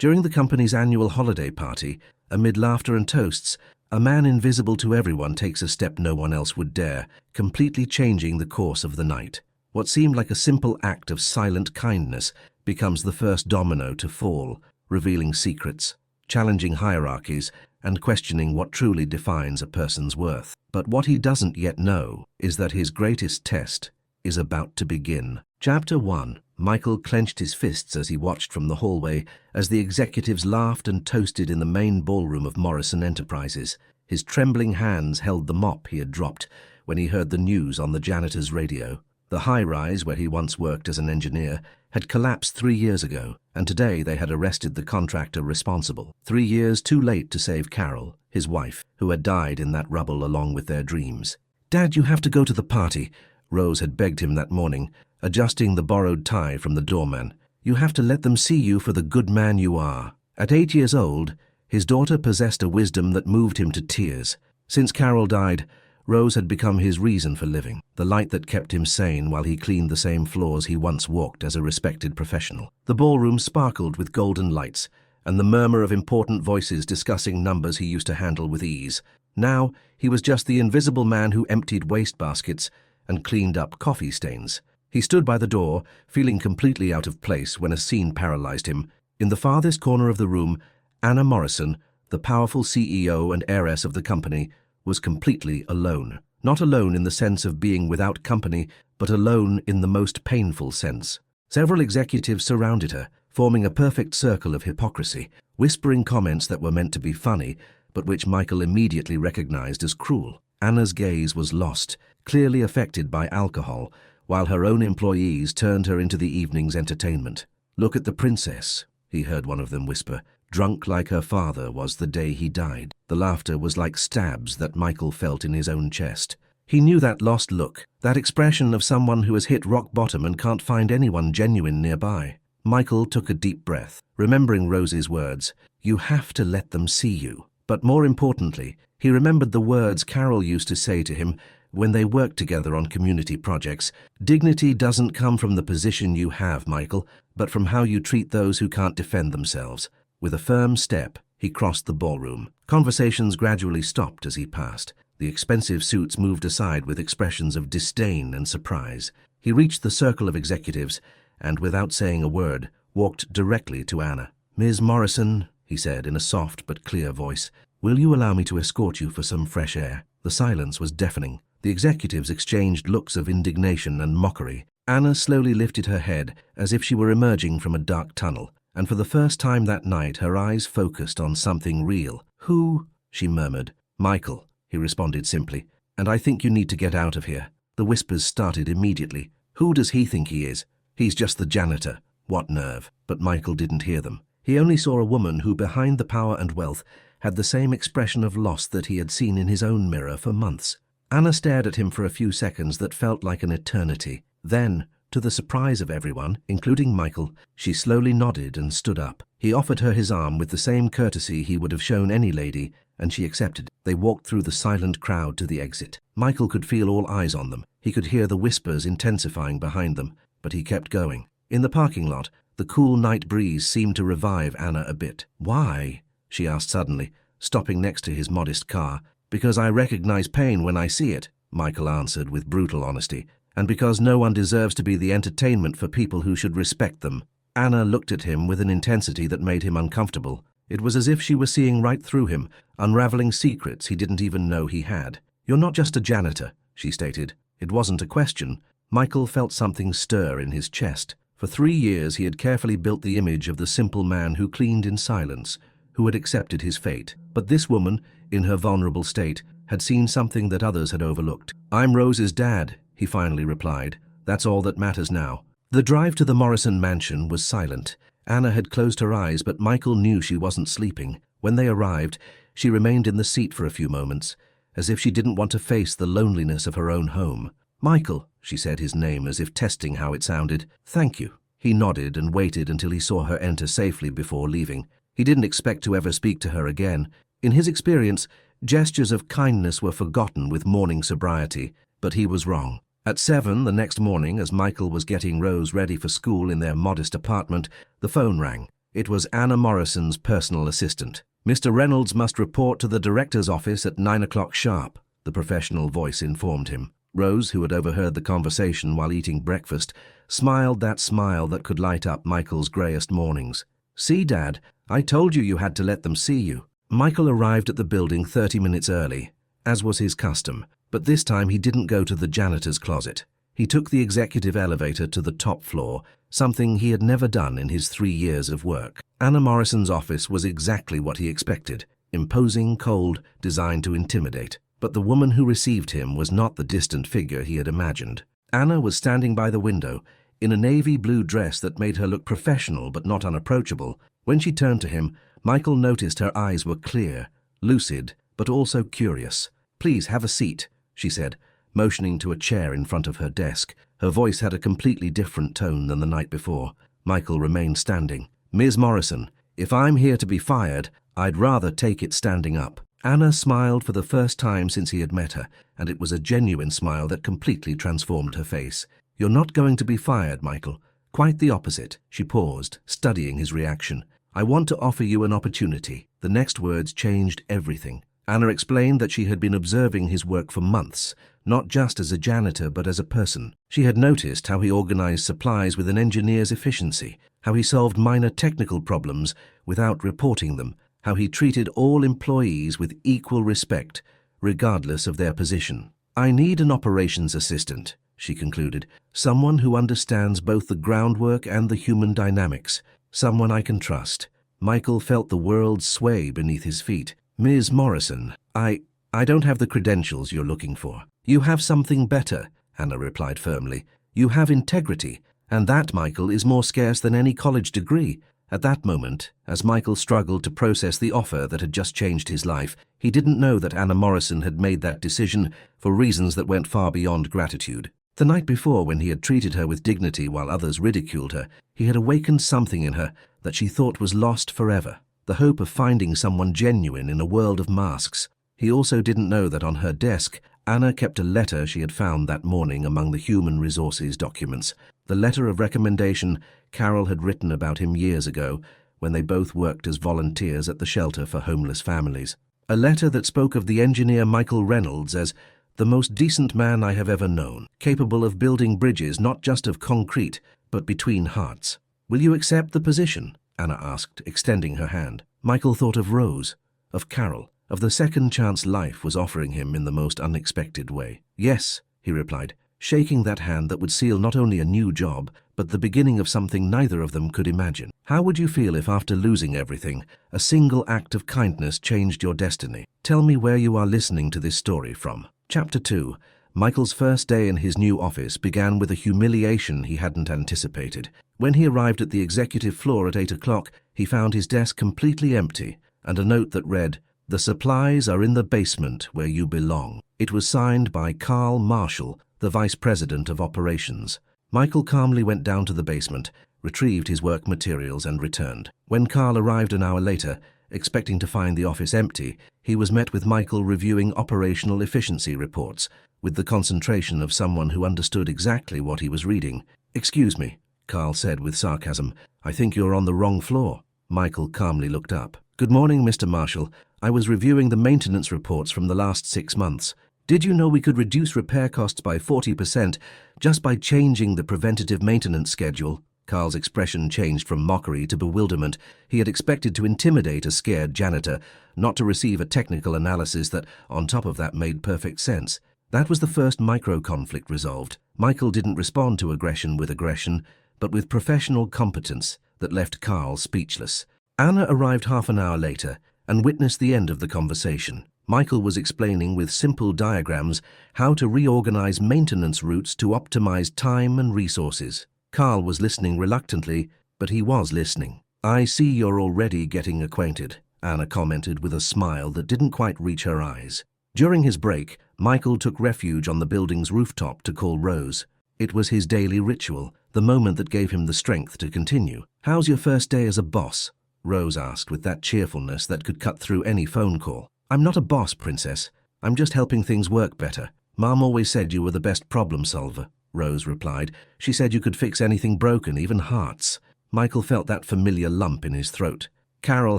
During the company's annual holiday party, amid laughter and toasts, a man invisible to everyone takes a step no one else would dare, completely changing the course of the night. What seemed like a simple act of silent kindness becomes the first domino to fall, revealing secrets, challenging hierarchies, and questioning what truly defines a person's worth. But what he doesn't yet know is that his greatest test is about to begin. Chapter 1. Michael clenched his fists as he watched from the hallway as the executives laughed and toasted in the main ballroom of Morrison Enterprises. His trembling hands held the mop he had dropped when he heard the news on the janitor's radio. The high-rise where he once worked as an engineer had collapsed 3 years ago, and today they had arrested the contractor responsible. 3 years too late to save Carol, his wife, who had died in that rubble along with their dreams. "Dad, you have to go to the party," Rose had begged him that morning, adjusting the borrowed tie from the doorman. "You have to let them see you for the good man you are." At 8 years old, his daughter possessed a wisdom that moved him to tears. Since Carol died, Rose had become his reason for living, the light that kept him sane while he cleaned the same floors he once walked as a respected professional. The ballroom sparkled with golden lights, and the murmur of important voices discussing numbers he used to handle with ease. Now, he was just the invisible man who emptied wastebaskets and cleaned up coffee stains. He stood by the door, feeling completely out of place when a scene paralyzed him. In the farthest corner of the room, Anna Morrison, the powerful CEO and heiress of the company, was completely alone. Not alone in the sense of being without company, but alone in the most painful sense. Several executives surrounded her, forming a perfect circle of hypocrisy, whispering comments that were meant to be funny, but which Michael immediately recognized as cruel. Anna's gaze was lost, clearly affected by alcohol, while her own employees turned her into the evening's entertainment. "Look at the princess," he heard one of them whisper. "Drunk like her father was the day he died." The laughter was like stabs that Michael felt in his own chest. He knew that lost look, that expression of someone who has hit rock bottom and can't find anyone genuine nearby. Michael took a deep breath, remembering Rose's words, "You have to let them see you." But more importantly, he remembered the words Carol used to say to him when they worked together on community projects. "Dignity doesn't come from the position you have, Michael, but from how you treat those who can't defend themselves." With a firm step, he crossed the ballroom. Conversations gradually stopped as he passed. The expensive suits moved aside with expressions of disdain and surprise. He reached the circle of executives and, without saying a word, walked directly to Anna. "Ms. Morrison," he said in a soft but clear voice, "will you allow me to escort you for some fresh air?" The silence was deafening. The executives exchanged looks of indignation and mockery. Anna slowly lifted her head as if she were emerging from a dark tunnel, and for the first time that night her eyes focused on something real. "Who?" she murmured. "Michael," he responded simply, "and I think you need to get out of here." The whispers started immediately. "Who does he think he is? He's just the janitor. What nerve?" But Michael didn't hear them. He only saw a woman who, behind the power and wealth, had the same expression of loss that he had seen in his own mirror for months. Anna stared at him for a few seconds that felt like an eternity. Then, to the surprise of everyone, including Michael, she slowly nodded and stood up. He offered her his arm with the same courtesy he would have shown any lady, and she accepted. They walked through the silent crowd to the exit. Michael could feel all eyes on them. He could hear the whispers intensifying behind them, but he kept going. In the parking lot, the cool night breeze seemed to revive Anna a bit. "Why?" she asked suddenly, stopping next to his modest car. "Because I recognize pain when I see it," Michael answered with brutal honesty, "and because no one deserves to be the entertainment for people who should respect them." Anna looked at him with an intensity that made him uncomfortable. It was as if she were seeing right through him, unraveling secrets he didn't even know he had. "You're not just a janitor," she stated. It wasn't a question. Michael felt something stir in his chest. For 3 years he had carefully built the image of the simple man who cleaned in silence, who had accepted his fate. But this woman, in her vulnerable state, had seen something that others had overlooked. "I'm Rose's dad," he finally replied. "That's all that matters now." The drive to the Morrison mansion was silent. Anna had closed her eyes, but Michael knew she wasn't sleeping. When they arrived, she remained in the seat for a few moments, as if she didn't want to face the loneliness of her own home. "Michael," she said his name as if testing how it sounded. "Thank you." He nodded and waited until he saw her enter safely before leaving. He didn't expect to ever speak to her again. In his experience, gestures of kindness were forgotten with morning sobriety, but he was wrong. At 7 the next morning, as Michael was getting Rose ready for school in their modest apartment, the phone rang. It was Anna Morrison's personal assistant. "Mr. Reynolds must report to the director's office at 9 o'clock sharp," the professional voice informed him. Rose, who had overheard the conversation while eating breakfast, smiled that smile that could light up Michael's greyest mornings. "See, Dad, I told you had to let them see you." Michael arrived at the building 30 minutes early, as was his custom, but this time he didn't go to the janitor's closet. He took the executive elevator to the top floor, something he had never done in his 3 years of work. Anna Morrison's office was exactly what he expected, imposing, cold, designed to intimidate. But the woman who received him was not the distant figure he had imagined. Anna was standing by the window, in a navy blue dress that made her look professional but not unapproachable. When she turned to him, Michael noticed her eyes were clear, lucid, but also curious. "Please have a seat," she said, motioning to a chair in front of her desk. Her voice had a completely different tone than the night before. Michael remained standing. "Ms. Morrison, if I'm here to be fired, I'd rather take it standing up." Anna smiled for the first time since he had met her, and it was a genuine smile that completely transformed her face. "You're not going to be fired, Michael. Quite the opposite." She paused, studying his reaction. "I want to offer you an opportunity." The next words changed everything. Anna explained that she had been observing his work for months, not just as a janitor but as a person. She had noticed how he organized supplies with an engineer's efficiency, how he solved minor technical problems without reporting them, how he treated all employees with equal respect, regardless of their position. "I need an operations assistant," she concluded, "someone who understands both the groundwork and the human dynamics, someone I can trust." Michael felt the world sway beneath his feet. "Ms. Morrison, I don't have the credentials you're looking for." "You have something better," Anna replied firmly. "You have integrity, and that, Michael, is more scarce than any college degree." At that moment, as Michael struggled to process the offer that had just changed his life, he didn't know that Anna Morrison had made that decision for reasons that went far beyond gratitude. The night before, when he had treated her with dignity while others ridiculed her, he had awakened something in her that she thought was lost forever, the hope of finding someone genuine in a world of masks. He also didn't know that on her desk, Anna kept a letter she had found that morning among the human resources documents. The letter of recommendation Carol had written about him years ago, when they both worked as volunteers at the shelter for homeless families. A letter that spoke of the engineer Michael Reynolds as the most decent man I have ever known, capable of building bridges not just of concrete, but between hearts. "Will you accept the position?" Anna asked, extending her hand. Michael thought of Rose, of Carol, of the second chance life was offering him in the most unexpected way. "Yes," he replied, shaking that hand that would seal not only a new job, but the beginning of something neither of them could imagine. "How would you feel if, after losing everything, a single act of kindness changed your destiny?" Tell me where you are listening to this story from. Chapter 2. Michael's first day in his new office began with a humiliation he hadn't anticipated. When he arrived at the executive floor at 8 o'clock, he found his desk completely empty and a note that read, "The supplies are in the basement where you belong." It was signed by Carl Marshall, the Vice President of Operations. Michael calmly went down to the basement, retrieved his work materials and returned. When Carl arrived an hour later, expecting to find the office empty, he was met with Michael reviewing operational efficiency reports, with the concentration of someone who understood exactly what he was reading. "Excuse me," Carl said with sarcasm, "I think you're on the wrong floor." Michael calmly looked up. "Good morning, Mr. Marshall. I was reviewing the maintenance reports from the last 6 months. Did you know we could reduce repair costs by 40% just by changing the preventative maintenance schedule?" Carl's expression changed from mockery to bewilderment. He had expected to intimidate a scared janitor, not to receive a technical analysis that, on top of that, made perfect sense. That was the first micro-conflict resolved. Michael didn't respond to aggression with aggression, but with professional competence that left Carl speechless. Anna arrived half an hour later and witnessed the end of the conversation. Michael was explaining with simple diagrams how to reorganize maintenance routes to optimize time and resources. Carl was listening reluctantly, but he was listening. "I see you're already getting acquainted," Anna commented with a smile that didn't quite reach her eyes. During his break, Michael took refuge on the building's rooftop to call Rose. It was his daily ritual, the moment that gave him the strength to continue. "How's your first day as a boss?" Rose asked with that cheerfulness that could cut through any phone call. "I'm not a boss, Princess. I'm just helping things work better. Mom always said you were the best problem solver," Rose replied. "She said you could fix anything broken, even hearts." Michael felt that familiar lump in his throat. Carol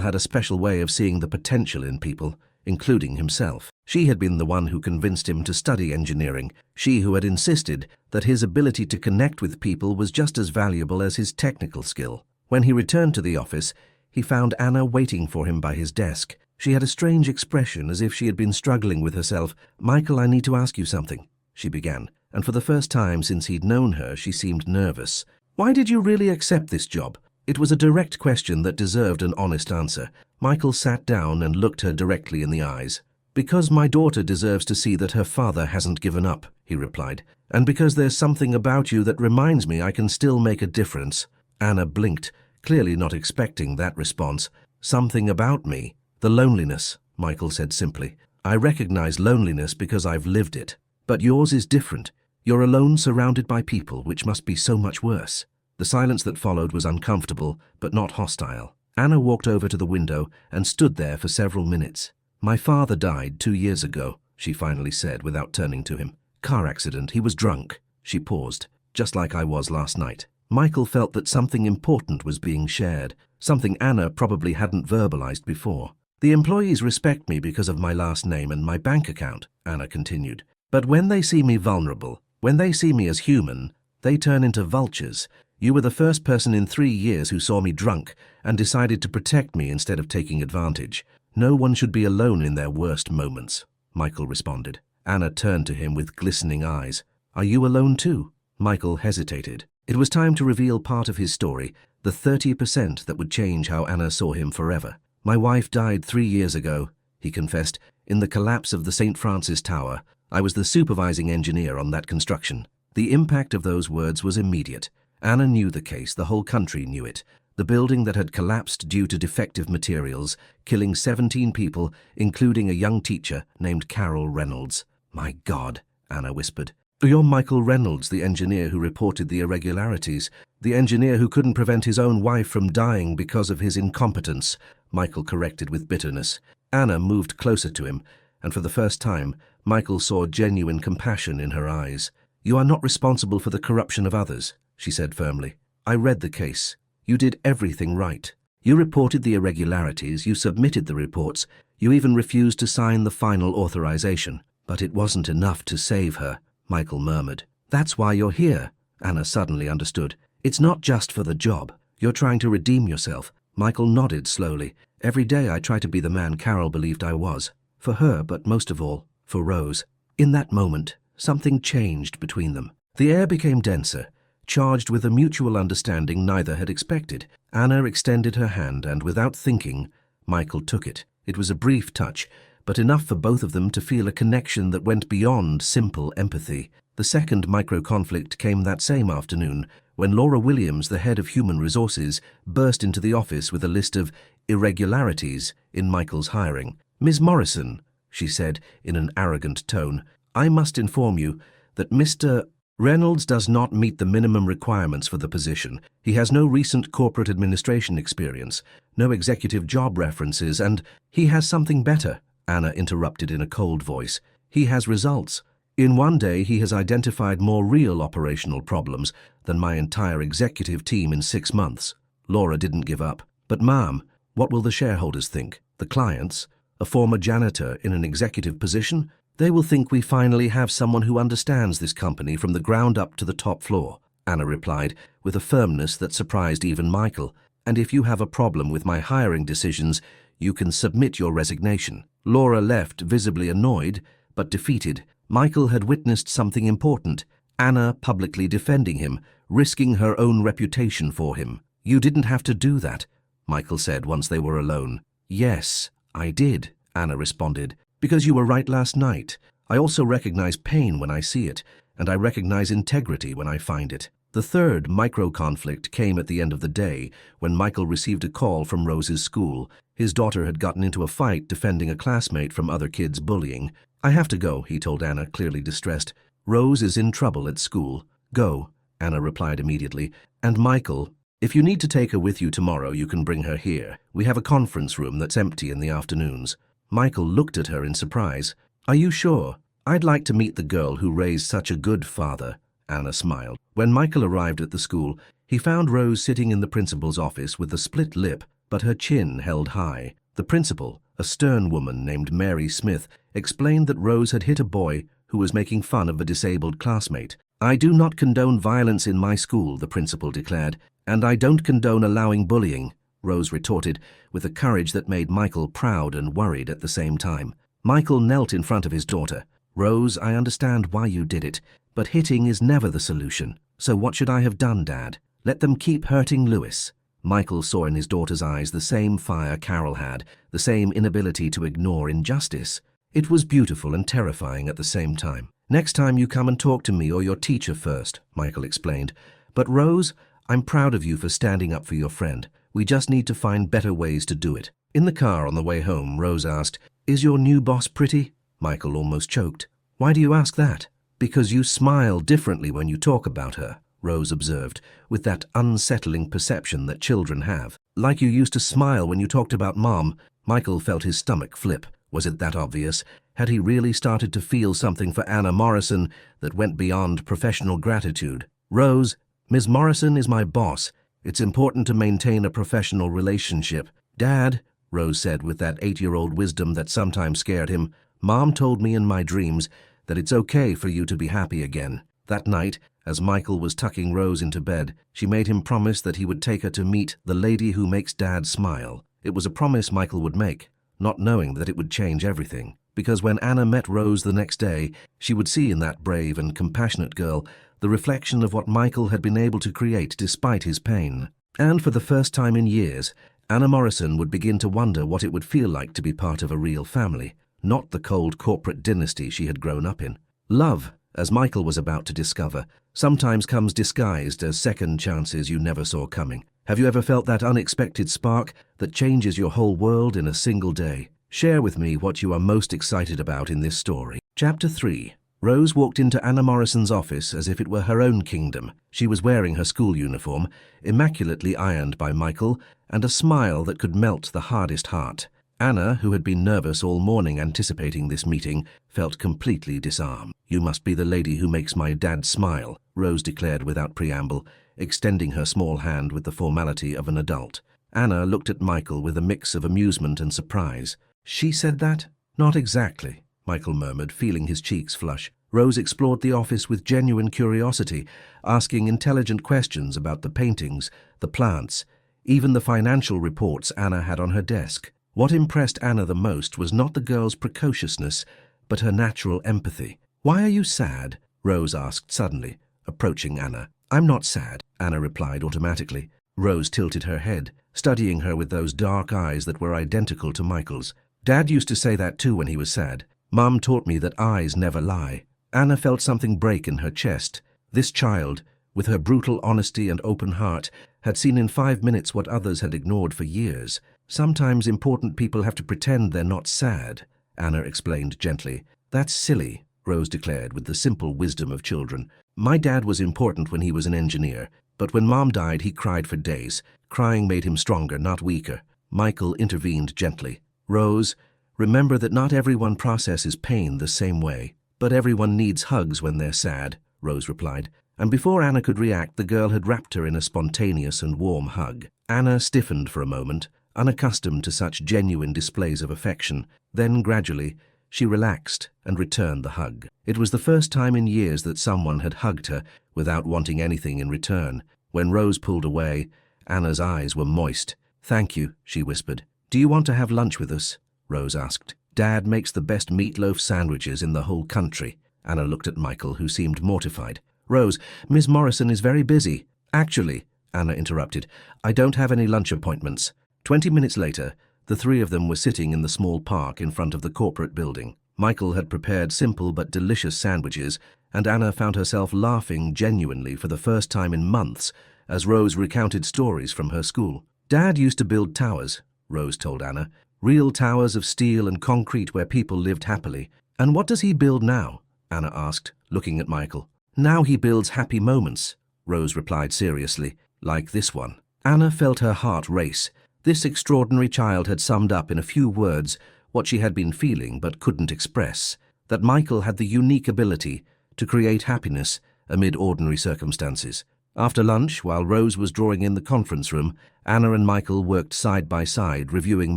had a special way of seeing the potential in people, including himself. She had been the one who convinced him to study engineering, she who had insisted that his ability to connect with people was just as valuable as his technical skill. When he returned to the office, he found Anna waiting for him by his desk. She had a strange expression, as if she had been struggling with herself. "Michael, I need to ask you something," she began, and for the first time since he'd known her, she seemed nervous. "Why did you really accept this job?" It was a direct question that deserved an honest answer. Michael sat down and looked her directly in the eyes. "Because my daughter deserves to see that her father hasn't given up," he replied. "And because there's something about you that reminds me I can still make a difference." Anna blinked, clearly not expecting that response. "Something about me?" "The loneliness," Michael said simply. "I recognize loneliness because I've lived it. But yours is different. You're alone surrounded by people, which must be so much worse." The silence that followed was uncomfortable, but not hostile. Anna walked over to the window and stood there for several minutes. "My father died 2 years ago," she finally said without turning to him. "Car accident. He was drunk." She paused, "Just like I was last night." Michael felt that something important was being shared, something Anna probably hadn't verbalized before. "The employees respect me because of my last name and my bank account," Anna continued. "But when they see me vulnerable, when they see me as human, they turn into vultures. You were the first person in 3 years who saw me drunk and decided to protect me instead of taking advantage. No one should be alone in their worst moments," Michael responded. Anna turned to him with glistening eyes. "Are you alone too?" Michael hesitated. It was time to reveal part of his story, the 30% that would change how Anna saw him forever. "My wife died 3 years ago," he confessed, "in the collapse of the St. Francis Tower. I was the supervising engineer on that construction." The impact of those words was immediate. Anna knew the case, the whole country knew it. The building that had collapsed due to defective materials, killing 17 people, including a young teacher named Carol Reynolds. "My God," Anna whispered. "You're Michael Reynolds, the engineer who reported the irregularities. The engineer who couldn't prevent his own wife from dying because of his incompetence," Michael corrected with bitterness. Anna moved closer to him, and for the first time, Michael saw genuine compassion in her eyes. "You are not responsible for the corruption of others," she said firmly. "I read the case. You did everything right. You reported the irregularities, you submitted the reports, you even refused to sign the final authorization. But it wasn't enough to save her," Michael murmured. "That's why you're here," Anna suddenly understood. "It's not just for the job. You're trying to redeem yourself." Michael nodded slowly. "Every day I try to be the man Carol believed I was. For her, but most of all, for Rose." In that moment, something changed between them. The air became denser, charged with a mutual understanding neither had expected. Anna extended her hand and, without thinking, Michael took it. It was a brief touch, but enough for both of them to feel a connection that went beyond simple empathy. The second micro-conflict came that same afternoon, when Laura Williams, the head of human resources, burst into the office with a list of irregularities in Michael's hiring. "Ms. Morrison," she said in an arrogant tone, "I must inform you that Mr. Reynolds does not meet the minimum requirements for the position. He has no recent corporate administration experience, no executive job references, and—" "He has something better," Anna interrupted in a cold voice. "He has results. In one day he has identified more real operational problems than my entire executive team in 6 months. Laura didn't give up. "But ma'am, what will the shareholders think? The clients? A former janitor in an executive position? They will think we finally have someone who understands this company from the ground up to the top floor," Anna replied, with a firmness that surprised even Michael. "And if you have a problem with my hiring decisions, you can submit your resignation." Laura left, visibly annoyed, but defeated. Michael had witnessed something important. Anna publicly defending him, risking her own reputation for him. "You didn't have to do that," Michael said once they were alone. "Yes, I did," Anna responded. "Because you were right last night. I also recognize pain when I see it, and I recognize integrity when I find it." The third micro-conflict came at the end of the day, when Michael received a call from Rose's school. His daughter had gotten into a fight defending a classmate from other kids' bullying. "I have to go," he told Anna, clearly distressed. "Rose is in trouble at school." "Go," Anna replied immediately. "And Michael, if you need to take her with you tomorrow, you can bring her here. We have a conference room that's empty in the afternoons." Michael looked at her in surprise. "Are you sure? I'd like to meet the girl who raised such a good father," Anna smiled. When Michael arrived at the school, He found Rose sitting in the principal's office with a split lip, but her chin held high. The principal, a stern woman named Mary Smith, explained that Rose had hit a boy who was making fun of a disabled classmate. "I do not condone violence in my school," the principal declared, "and I don't condone allowing bullying," Rose retorted, with a courage that made Michael proud and worried at the same time. Michael knelt in front of his daughter. "Rose, I understand why you did it, but hitting is never the solution. So what should I have done, Dad? Let them keep hurting Lewis." Michael saw in his daughter's eyes the same fire Carol had, the same inability to ignore injustice. It was beautiful and terrifying at the same time. "Next time you come and talk to me or your teacher first," Michael explained. "But Rose, I'm proud of you for standing up for your friend. We just need to find better ways to do it." In the car on the way home, Rose asked, "Is your new boss pretty?" Michael almost choked. "Why do you ask that?" "Because you smile differently when you talk about her," Rose observed, with that unsettling perception that children have. "Like you used to smile when you talked about Mom." Michael felt his stomach flip. Was it that obvious? Had he really started to feel something for Anna Morrison that went beyond professional gratitude? "Rose, Ms. Morrison is my boss. It's important to maintain a professional relationship." "Dad," Rose said with that 8-year-old wisdom that sometimes scared him, "Mom told me in my dreams that it's okay for you to be happy again." That night, as Michael was tucking Rose into bed, she made him promise that he would take her to meet the lady who makes Dad smile. It was a promise Michael would make, not knowing that it would change everything. Because when Anna met Rose the next day, she would see in that brave and compassionate girl the reflection of what Michael had been able to create despite his pain. And for the first time in years, Anna Morrison would begin to wonder what it would feel like to be part of a real family, not the cold corporate dynasty she had grown up in. Love, as Michael was about to discover, sometimes comes disguised as second chances you never saw coming. Have you ever felt that unexpected spark that changes your whole world in a single day? Share with me what you are most excited about in this story. Chapter 3. Rose walked into Anna Morrison's office as if it were her own kingdom. She was wearing her school uniform, immaculately ironed by Michael, and a smile that could melt the hardest heart. Anna, who had been nervous all morning anticipating this meeting, felt completely disarmed. "You must be the lady who makes my dad smile," Rose declared without preamble, extending her small hand with the formality of an adult. Anna looked at Michael with a mix of amusement and surprise. "She said that?" "Not exactly," Michael murmured, feeling his cheeks flush. Rose explored the office with genuine curiosity, asking intelligent questions about the paintings, the plants, even the financial reports Anna had on her desk. What impressed Anna the most was not the girl's precociousness, but her natural empathy. "Why are you sad?" Rose asked suddenly, approaching Anna. "I'm not sad," Anna replied automatically. Rose tilted her head, studying her with those dark eyes that were identical to Michael's. "Dad used to say that too when he was sad. Mom taught me that eyes never lie." Anna felt something break in her chest. This child, with her brutal honesty and open heart, had seen in 5 minutes what others had ignored for years. "Sometimes important people have to pretend they're not sad," Anna explained gently. "That's silly," Rose declared with the simple wisdom of children. "My dad was important when he was an engineer, but when Mom died he cried for days. Crying made him stronger, not weaker." Michael intervened gently. "Rose, remember that not everyone processes pain the same way. But everyone needs hugs when they're sad," Rose replied. And before Anna could react, the girl had wrapped her in a spontaneous and warm hug. Anna stiffened for a moment, unaccustomed to such genuine displays of affection. Then, gradually, she relaxed and returned the hug. It was the first time in years that someone had hugged her without wanting anything in return. When Rose pulled away, Anna's eyes were moist. "Thank you," she whispered. "Do you want to have lunch with us?" Rose asked. "Dad makes the best meatloaf sandwiches in the whole country." Anna looked at Michael, who seemed mortified. "Rose, Miss Morrison is very busy." "Actually," Anna interrupted, "I don't have any lunch appointments." 20 minutes later, the three of them were sitting in the small park in front of the corporate building. Michael had prepared simple but delicious sandwiches, and Anna found herself laughing genuinely for the first time in months as Rose recounted stories from her school. "Dad used to build towers," Rose told Anna. "Real towers of steel and concrete where people lived happily." "And what does he build now?" Anna asked, looking at Michael. "Now he builds happy moments," Rose replied seriously, "like this one." Anna felt her heart race. This extraordinary child had summed up in a few words what she had been feeling but couldn't express, that Michael had the unique ability to create happiness amid ordinary circumstances. After lunch, while Rose was drawing in the conference room, Anna and Michael worked side by side reviewing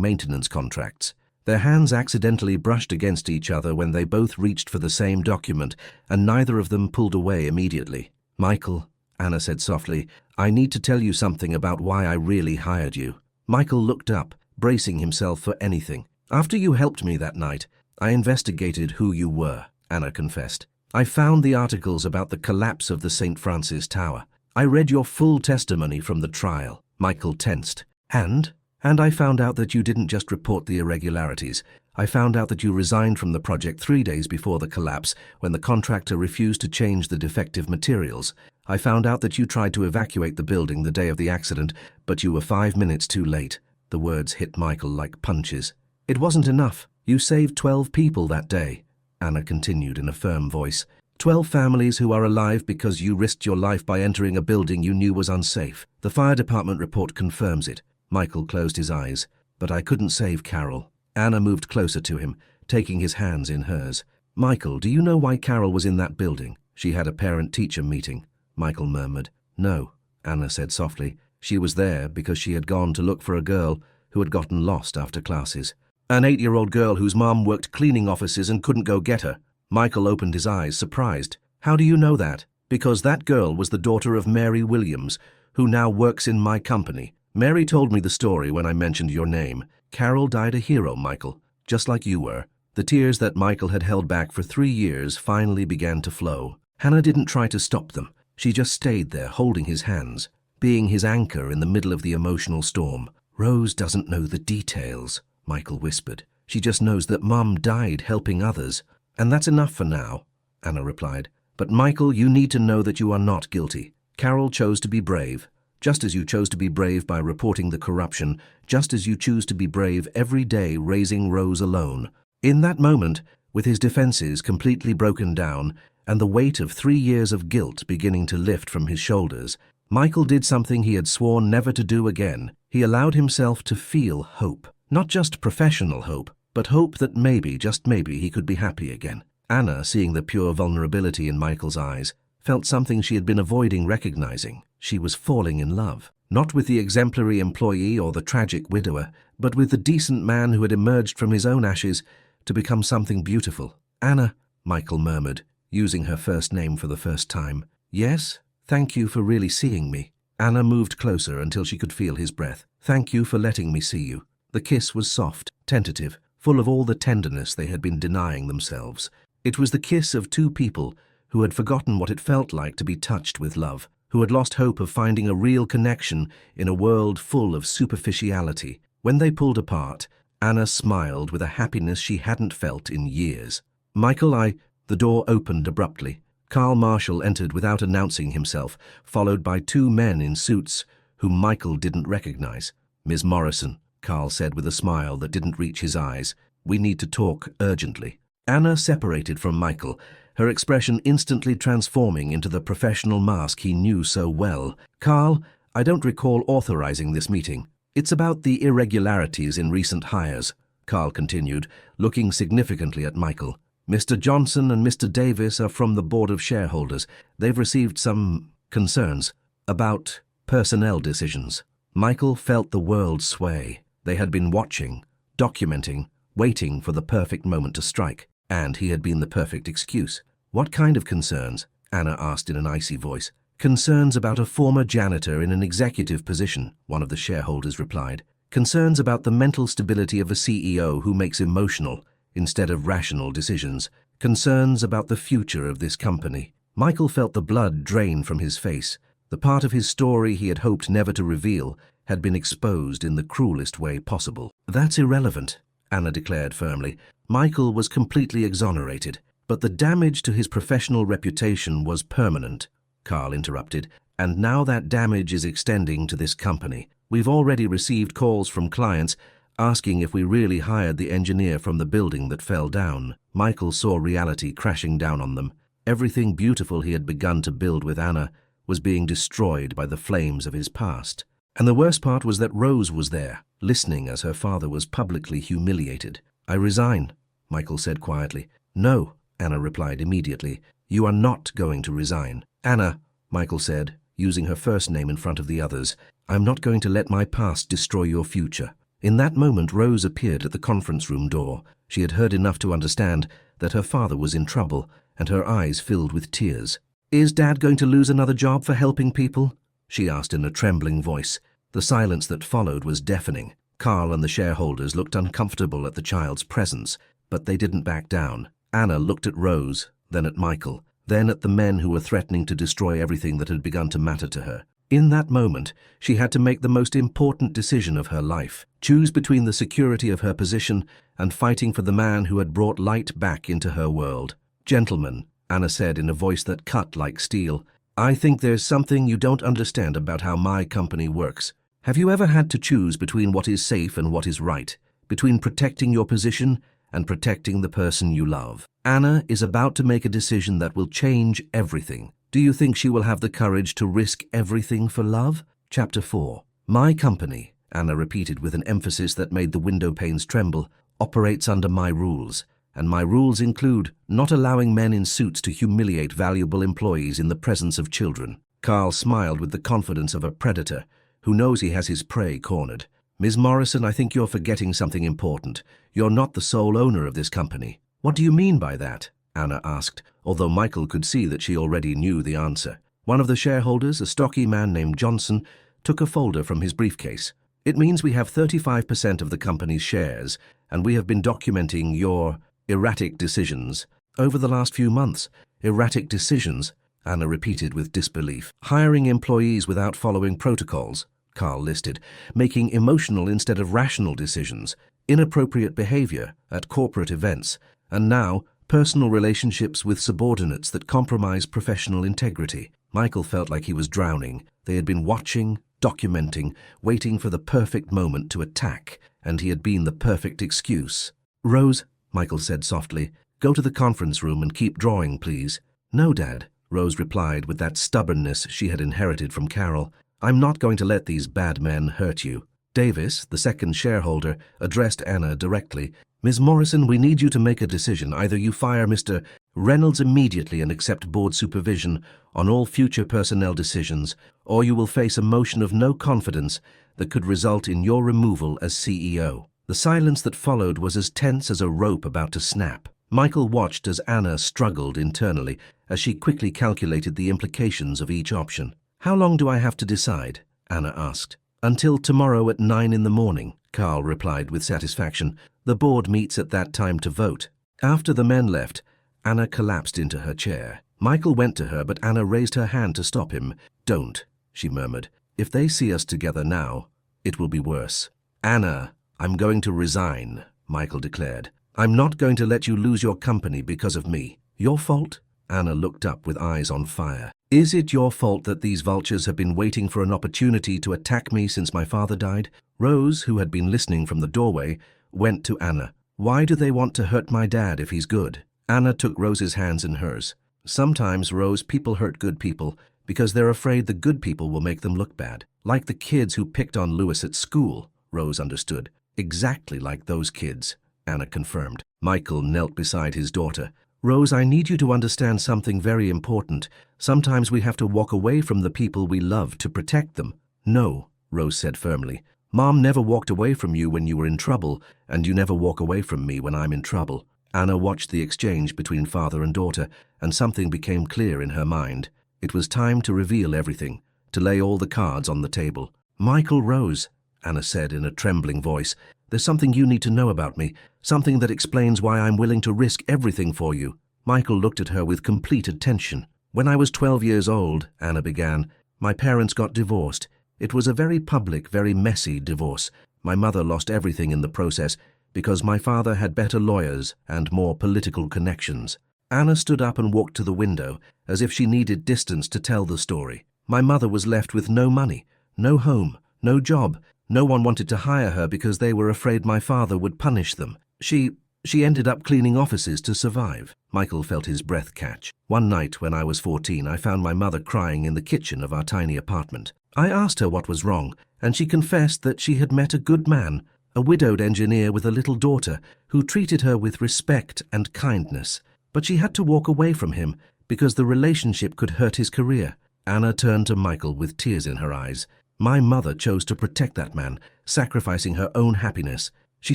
maintenance contracts. Their hands accidentally brushed against each other when they both reached for the same document, and neither of them pulled away immediately. "Michael," Anna said softly, "I need to tell you something about why I really hired you." Michael looked up, bracing himself for anything. "After you helped me that night, I investigated who you were," Anna confessed. "I found the articles about the collapse of the St. Francis Tower. I read your full testimony from the trial." Michael tensed. And I found out that you didn't just report the irregularities. I found out that you resigned from the project 3 days before the collapse when the contractor refused to change the defective materials. I found out that you tried to evacuate the building the day of the accident, but you were 5 minutes too late." The words hit Michael like punches. "It wasn't enough. You saved 12 people that day," Anna continued in a firm voice. 12 families who are alive because you risked your life by entering a building you knew was unsafe. The fire department report confirms it." Michael closed his eyes. "But I couldn't save Carol." Anna moved closer to him, taking his hands in hers. "Michael, do you know why Carol was in that building?" "She had a parent-teacher meeting," Michael murmured. "No," Anna said softly. "She was there because she had gone to look for a girl who had gotten lost after classes. An 8-year-old girl whose mom worked cleaning offices and couldn't go get her." Michael opened his eyes, surprised. "How do you know that?" "Because that girl was the daughter of Mary Williams, who now works in my company. Mary told me the story when I mentioned your name. Carol died a hero, Michael, just like you were." The tears that Michael had held back for 3 years finally began to flow. Hannah didn't try to stop them. She just stayed there, holding his hands, being his anchor in the middle of the emotional storm. "Rose doesn't know the details," Michael whispered. "She just knows that Mum died helping others. And that's enough for now," Anna replied. "But Michael, you need to know that you are not guilty. Carol chose to be brave, just as you chose to be brave by reporting the corruption, just as you choose to be brave every day raising Rose alone." In that moment, with his defenses completely broken down and the weight of 3 years of guilt beginning to lift from his shoulders, Michael did something he had sworn never to do again. He allowed himself to feel hope. Not just professional hope, but hope that maybe, just maybe, he could be happy again. Anna, seeing the pure vulnerability in Michael's eyes, felt something she had been avoiding recognizing. She was falling in love. Not with the exemplary employee or the tragic widower, but with the decent man who had emerged from his own ashes to become something beautiful. "Anna," Michael murmured, using her first name for the first time. "Yes, thank you for really seeing me." Anna moved closer until she could feel his breath. "Thank you for letting me see you." The kiss was soft, tentative, full of all the tenderness they had been denying themselves. It was the kiss of 2 people who had forgotten what it felt like to be touched with love, who had lost hope of finding a real connection in a world full of superficiality. When they pulled apart, Anna smiled with a happiness she hadn't felt in years. "Michael, The door opened abruptly. Carl Marshall entered without announcing himself, followed by 2 men in suits whom Michael didn't recognize. "Ms. Morrison," Carl said with a smile that didn't reach his eyes. "We need to talk urgently." Anna separated from Michael, her expression instantly transforming into the professional mask he knew so well. "Carl, I don't recall authorizing this meeting. It's about the irregularities in recent hires," Carl continued, looking significantly at Michael. "Mr. Johnson and Mr. Davis are from the board of shareholders. They've received some concerns about personnel decisions." Michael felt the world sway. They had been watching, documenting, waiting for the perfect moment to strike, and he had been the perfect excuse. "What kind of concerns?" Anna asked in an icy voice. "Concerns about a former janitor in an executive position," one of the shareholders replied. "Concerns about the mental stability of a CEO who makes emotional instead of rational decisions. Concerns about the future of this company." Michael felt the blood drain from his face. The part of his story he had hoped never to reveal had been exposed in the cruelest way possible. "That's irrelevant," Anna declared firmly. Michael was completely exonerated, but the damage to his professional reputation was permanent, Carl interrupted, "and now that damage is extending to this company. We've already received calls from clients asking if we really hired the engineer from the building that fell down." Michael saw reality crashing down on them. Everything beautiful he had begun to build with Anna was being destroyed by the flames of his past. And the worst part was that Rose was there, listening as her father was publicly humiliated. "I resign," Michael said quietly. "No," Anna replied immediately. "You are not going to resign." "Anna," Michael said, using her first name in front of the others. "I'm not going to let my past destroy your future." In that moment, Rose appeared at the conference room door. She had heard enough to understand that her father was in trouble, and her eyes filled with tears. "Is Dad going to lose another job for helping people?" she asked in a trembling voice. The silence that followed was deafening. Carl and the shareholders looked uncomfortable at the child's presence, but they didn't back down. Anna looked at Rose, then at Michael, then at the men who were threatening to destroy everything that had begun to matter to her. In that moment, she had to make the most important decision of her life, choose between the security of her position and fighting for the man who had brought light back into her world. "Gentlemen," Anna said in a voice that cut like steel, "I think there's something you don't understand about how my company works. Have you ever had to choose between what is safe and what is right, between protecting your position and protecting the person you love? Anna is about to make a decision that will change everything. Do you think she will have the courage to risk everything for love?" Chapter 4. "My company," Anna repeated with an emphasis that made the window panes tremble, "operates under my rules, and my rules include not allowing men in suits to humiliate valuable employees in the presence of children." Carl smiled with the confidence of a predator who knows he has his prey cornered. "Ms. Morrison, I think you're forgetting something important. You're not the sole owner of this company." "What do you mean by that?" Anna asked, although Michael could see that she already knew the answer. One of the shareholders, a stocky man named Johnson, took a folder from his briefcase. "It means we have 35% of the company's shares, and we have been documenting your erratic decisions over the last few months." "Erratic decisions?" Anna repeated with disbelief. "Hiring employees without following protocols," Carl listed, "making emotional instead of rational decisions, inappropriate behavior at corporate events, and now personal relationships with subordinates that compromise professional integrity." Michael felt like he was drowning. They had been watching, documenting, waiting for the perfect moment to attack, and he had been the perfect excuse. "Rose," Michael said softly, "go to the conference room and keep drawing, please." "No, Dad," Rose replied with that stubbornness she had inherited from Carol. "I'm not going to let these bad men hurt you." Davis, the second shareholder, addressed Anna directly. "Ms. Morrison, we need you to make a decision. Either you fire Mr. Reynolds immediately and accept board supervision on all future personnel decisions, or you will face a motion of no confidence that could result in your removal as CEO." The silence that followed was as tense as a rope about to snap. Michael watched as Anna struggled internally as she quickly calculated the implications of each option. "How long do I have to decide?" Anna asked. "Until tomorrow at 9 in the morning, Carl replied with satisfaction. "The board meets at that time to vote." After the men left, Anna collapsed into her chair. Michael went to her, but Anna raised her hand to stop him. "Don't," she murmured. "If they see us together now, it will be worse." "Anna, I'm going to resign," Michael declared. "I'm not going to let you lose your company because of me." "Your fault?" Anna looked up with eyes on fire. "Is it your fault that these vultures have been waiting for an opportunity to attack me since my father died?" Rose, who had been listening from the doorway, went to Anna. "Why do they want to hurt my dad if he's good?" Anna took Rose's hands in hers. "Sometimes, Rose, people hurt good people because they're afraid the good people will make them look bad. Like the kids who picked on Louis at school," Rose understood. "Exactly like those kids," Anna confirmed. Michael knelt beside his daughter. "Rose, I need you to understand something very important. Sometimes we have to walk away from the people we love to protect them." "No," Rose said firmly. "Mom never walked away from you when you were in trouble, and you never walk away from me when I'm in trouble." Anna watched the exchange between father and daughter, and something became clear in her mind. It was time to reveal everything, to lay all the cards on the table. "Michael, Rose," Anna said in a trembling voice, "there's something you need to know about me, something that explains why I'm willing to risk everything for you." Michael looked at her with complete attention. "When I was 12 years old," Anna began, "my parents got divorced. It was a very public, very messy divorce. My mother lost everything in the process because my father had better lawyers and more political connections." Anna stood up and walked to the window, as if she needed distance to tell the story. "My mother was left with no money, no home, no job. No one wanted to hire her because they were afraid my father would punish them. She ended up cleaning offices to survive." Michael felt his breath catch. "One night when I was 14, I found my mother crying in the kitchen of our tiny apartment. I asked her what was wrong, and she confessed that she had met a good man, a widowed engineer with a little daughter, who treated her with respect and kindness. But she had to walk away from him because the relationship could hurt his career. Anna turned to Michael with tears in her eyes. My mother chose to protect that man, sacrificing her own happiness. She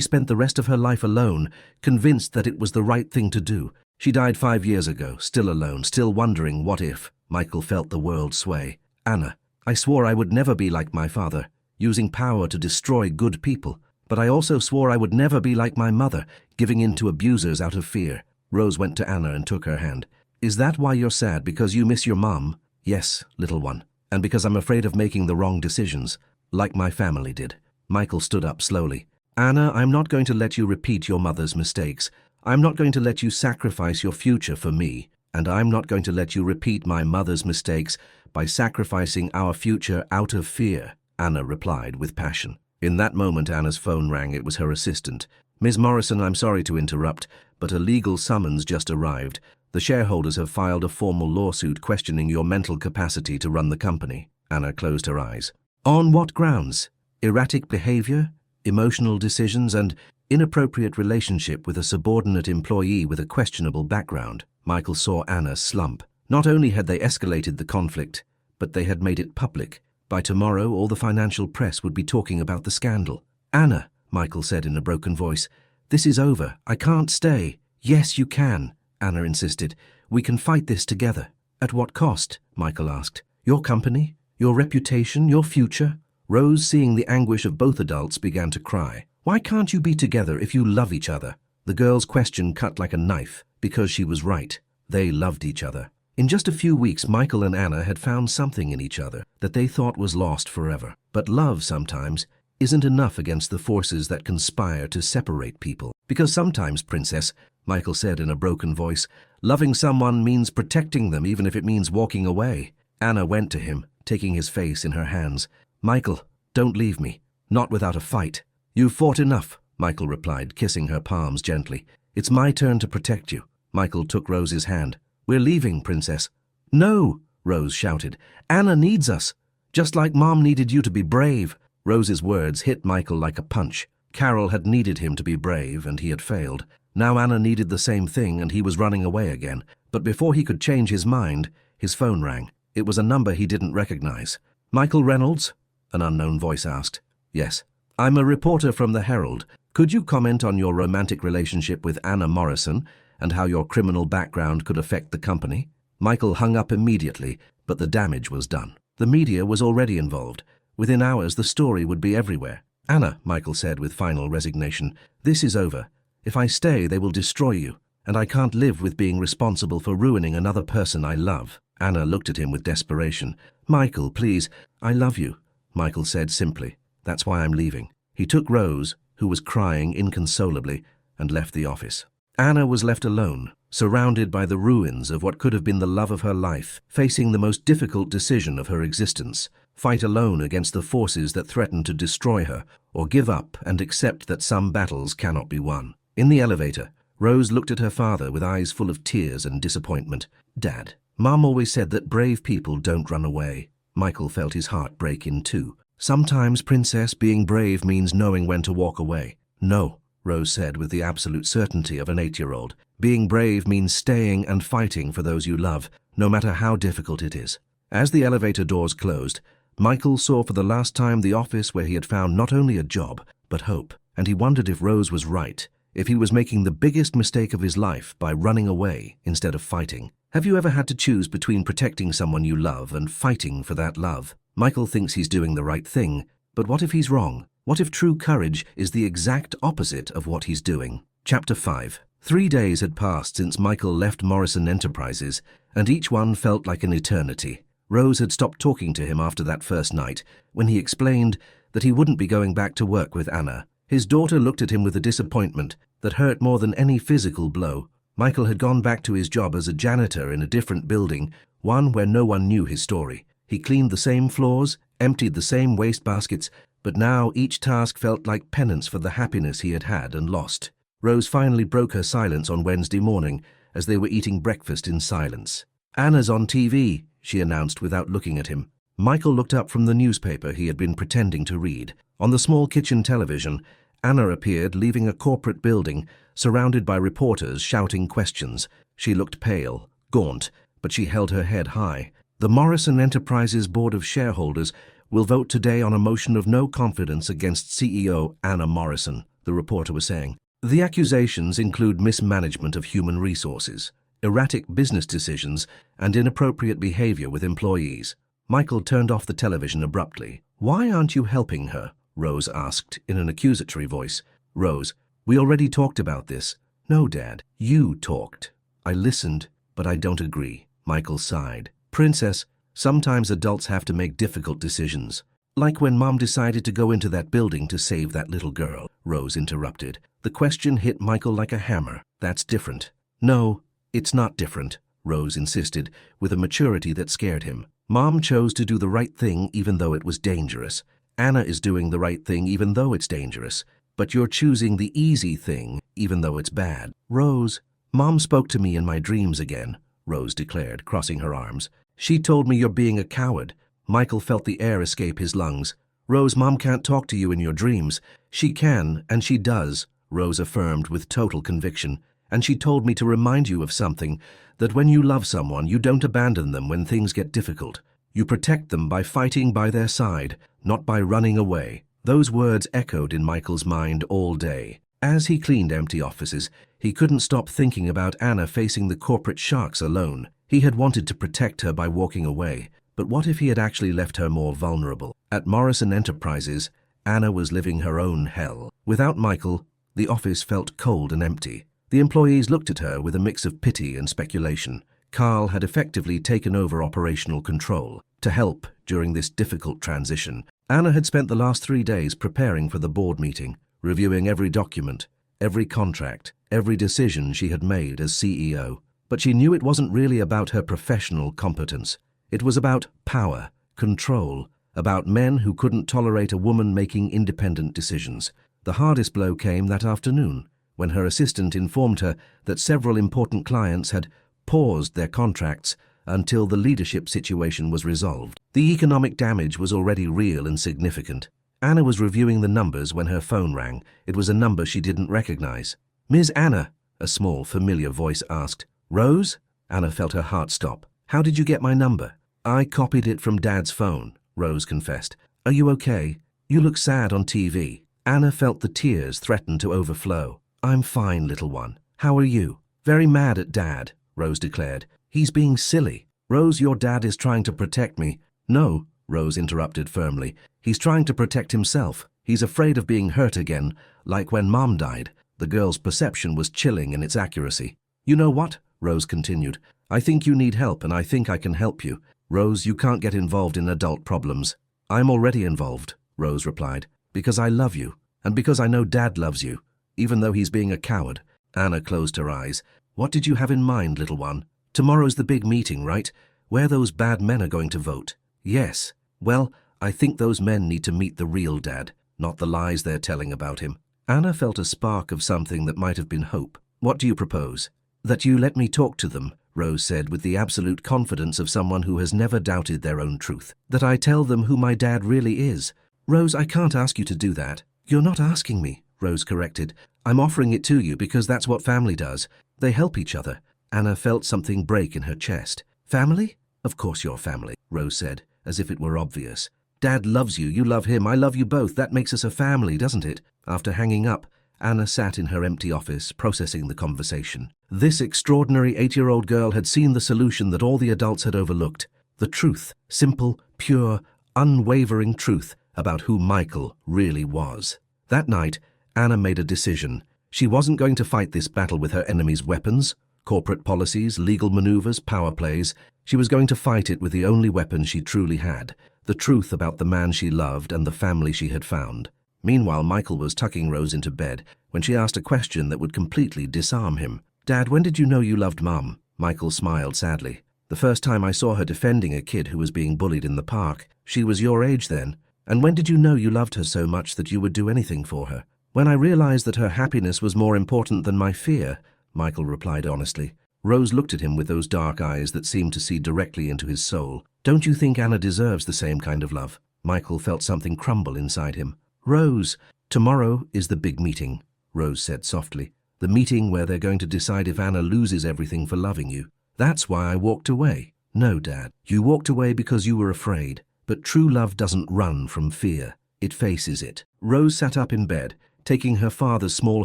spent the rest of her life alone, convinced that it was the right thing to do. She died 5 years ago, still alone, still wondering what if. Michael felt the world sway. Anna, I swore I would never be like my father, using power to destroy good people. But I also swore I would never be like my mother, giving in to abusers out of fear. Rose went to Anna and took her hand. Is that why you're sad, because you miss your mom? Yes, little one. And because I'm afraid of making the wrong decisions, like my family did. Michael stood up slowly. Anna, I'm not going to let you repeat your mother's mistakes. I'm not going to let you sacrifice your future for me. And I'm not going to let you repeat my mother's mistakes by sacrificing our future out of fear, Anna replied with passion. In that moment, Anna's phone rang. It was her assistant. Ms. Morrison, I'm sorry to interrupt, but a legal summons just arrived. The shareholders have filed a formal lawsuit questioning your mental capacity to run the company. Anna closed her eyes. On what grounds? Erratic behavior, emotional decisions, and inappropriate relationship with a subordinate employee with a questionable background. Michael saw Anna slump. Not only had they escalated the conflict, but they had made it public. By tomorrow, all the financial press would be talking about the scandal. Anna, Michael said in a broken voice, this is over. I can't stay. Yes, you can, Anna insisted. We can fight this together. At what cost? Michael asked. Your company? Your reputation? Your future? Rose, seeing the anguish of both adults, began to cry. Why can't you be together if you love each other? The girl's question cut like a knife, because she was right. They loved each other. In just a few weeks, Michael and Anna had found something in each other that they thought was lost forever. But love, sometimes, isn't enough against the forces that conspire to separate people. Because sometimes, Princess, Michael said in a broken voice, loving someone means protecting them even if it means walking away. Anna went to him, taking his face in her hands. Michael, don't leave me. Not without a fight. You've fought enough, Michael replied, kissing her palms gently. It's my turn to protect you. Michael took Rose's hand. We're leaving, Princess. No, Rose shouted. Anna needs us. Just like Mom needed you to be brave. Rose's words hit Michael like a punch. Carol had needed him to be brave, and he had failed. Now Anna needed the same thing, and he was running away again. But before he could change his mind, his phone rang. It was a number he didn't recognize. Michael Reynolds? An unknown voice asked. Yes. I'm a reporter from the Herald. Could you comment on your romantic relationship with Anna Morrison and how your criminal background could affect the company? Michael hung up immediately, but the damage was done. The media was already involved. Within hours, the story would be everywhere. Anna, Michael said with final resignation, this is over. If I stay, they will destroy you, and I can't live with being responsible for ruining another person I love. Anna looked at him with desperation. Michael, please, I love you, Michael said simply. That's why I'm leaving. He took Rose, who was crying inconsolably, and left the office. Anna was left alone, surrounded by the ruins of what could have been the love of her life, facing the most difficult decision of her existence. Fight alone against the forces that threatened to destroy her, or give up and accept that some battles cannot be won. In the elevator, Rose looked at her father with eyes full of tears and disappointment. Dad, Mom always said that brave people don't run away. Michael felt his heart break in two. Sometimes, Princess, being brave means knowing when to walk away. No, Rose said with the absolute certainty of an 8-year-old. Being brave means staying and fighting for those you love, no matter how difficult it is. As the elevator doors closed, Michael saw for the last time the office where he had found not only a job, but hope. And he wondered if Rose was right, if he was making the biggest mistake of his life by running away instead of fighting. Have you ever had to choose between protecting someone you love and fighting for that love? Michael thinks he's doing the right thing, but what if he's wrong? What if true courage is the exact opposite of what he's doing? Chapter 5. 3 days had passed since Michael left Morrison Enterprises, and each one felt like an eternity. Rose had stopped talking to him after that first night, when he explained that he wouldn't be going back to work with Anna. His daughter looked at him with a disappointment that hurt more than any physical blow. Michael had gone back to his job as a janitor in a different building, one where no one knew his story. He cleaned the same floors, emptied the same waste baskets, but now each task felt like penance for the happiness he had had and lost. Rose finally broke her silence on Wednesday morning as they were eating breakfast in silence. Anna's on TV, she announced without looking at him. Michael looked up from the newspaper he had been pretending to read. On the small kitchen television, Anna appeared leaving a corporate building, surrounded by reporters shouting questions. She looked pale, gaunt, but she held her head high. The Morrison Enterprises Board of Shareholders will vote today on a motion of no confidence against CEO Anna Morrison, the reporter was saying. The accusations include mismanagement of human resources, erratic business decisions, and inappropriate behavior with employees. Michael turned off the television abruptly. "Why aren't you helping her?" Rose asked in an accusatory voice. "Rose, we already talked about this." "No, Dad, you talked. I listened, but I don't agree." Michael sighed. "Princess, sometimes adults have to make difficult decisions. Like when Mom decided to go into that building to save that little girl," Rose interrupted. The question hit Michael like a hammer. "That's different." "No, it's not different," Rose insisted, with a maturity that scared him. "Mom chose to do the right thing even though it was dangerous. Anna is doing the right thing even though it's dangerous. But you're choosing the easy thing even though it's bad." "Rose, Mom spoke to me in my dreams again," Rose declared, crossing her arms. "She told me you're being a coward." Michael felt the air escape his lungs. "Rose, Mom can't talk to you in your dreams." "She can, and she does," Rose affirmed with total conviction. "And she told me to remind you of something, that when you love someone, you don't abandon them when things get difficult. You protect them by fighting by their side, not by running away." Those words echoed in Michael's mind all day. As he cleaned empty offices, he couldn't stop thinking about Anna facing the corporate sharks alone. He had wanted to protect her by walking away, but what if he had actually left her more vulnerable? At Morrison Enterprises, Anna was living her own hell. Without Michael, the office felt cold and empty. The employees looked at her with a mix of pity and speculation. Carl had effectively taken over operational control to help during this difficult transition. Anna had spent the last 3 days preparing for the board meeting, reviewing every document, every contract, every decision she had made as CEO. But she knew it wasn't really about her professional competence. It was about power, control, about men who couldn't tolerate a woman making independent decisions. The hardest blow came that afternoon, when her assistant informed her that several important clients had paused their contracts until the leadership situation was resolved. The economic damage was already real and significant. Anna was reviewing the numbers when her phone rang. It was a number she didn't recognize. "Ms. Anna," a small, familiar voice asked. "Rose?" Anna felt her heart stop. "How did you get my number?" "I copied it from Dad's phone," Rose confessed. "Are you okay? You look sad on TV." Anna felt the tears threaten to overflow. "I'm fine, little one. How are you?" "Very mad at Dad," Rose declared. "He's being silly." "Rose, your dad is trying to protect me." "No," Rose interrupted firmly. "He's trying to protect himself. He's afraid of being hurt again, like when Mom died." The girl's perception was chilling in its accuracy. "You know what?" Rose continued. "I think you need help, and I think I can help you. Rose, you can't get involved in adult problems." "I'm already involved," Rose replied, "because I love you, and because I know Dad loves you, even though he's being a coward." Anna closed her eyes. "What did you have in mind, little one?" "Tomorrow's the big meeting, right? Where those bad men are going to vote." "Yes. Well, I think those men need to meet the real Dad, not the lies they're telling about him." Anna felt a spark of something that might have been hope. "What do you propose?" "That you let me talk to them," Rose said with the absolute confidence of someone who has never doubted their own truth. "That I tell them who my dad really is." "Rose, I can't ask you to do that." "You're not asking me," Rose corrected. "I'm offering it to you because that's what family does. They help each other." Anna felt something break in her chest. "Family? Of course you're family," Rose said, as if it were obvious. "Dad loves you, you love him, I love you both. That makes us a family, doesn't it?" After hanging up, Anna sat in her empty office, processing the conversation. This extraordinary 8-year-old girl had seen the solution that all the adults had overlooked. The truth, simple, pure, unwavering truth about who Michael really was. That night, Anna made a decision. She wasn't going to fight this battle with her enemy's weapons, corporate policies, legal maneuvers, power plays. She was going to fight it with the only weapon she truly had, the truth about the man she loved and the family she had found. Meanwhile, Michael was tucking Rose into bed when she asked a question that would completely disarm him. "Dad, when did you know you loved Mom?" Michael smiled sadly. "The first time I saw her defending a kid who was being bullied in the park. She was your age then. And when did you know you loved her so much that you would do anything for her?" "When I realized that her happiness was more important than my fear," Michael replied honestly. Rose looked at him with those dark eyes that seemed to see directly into his soul. "Don't you think Anna deserves the same kind of love?" Michael felt something crumble inside him. "Rose, tomorrow is the big meeting," Rose said softly. "The meeting where they're going to decide if Anna loses everything for loving you. That's why I walked away. No, Dad. You walked away because you were afraid. But true love doesn't run from fear. It faces it. Rose sat up in bed, taking her father's small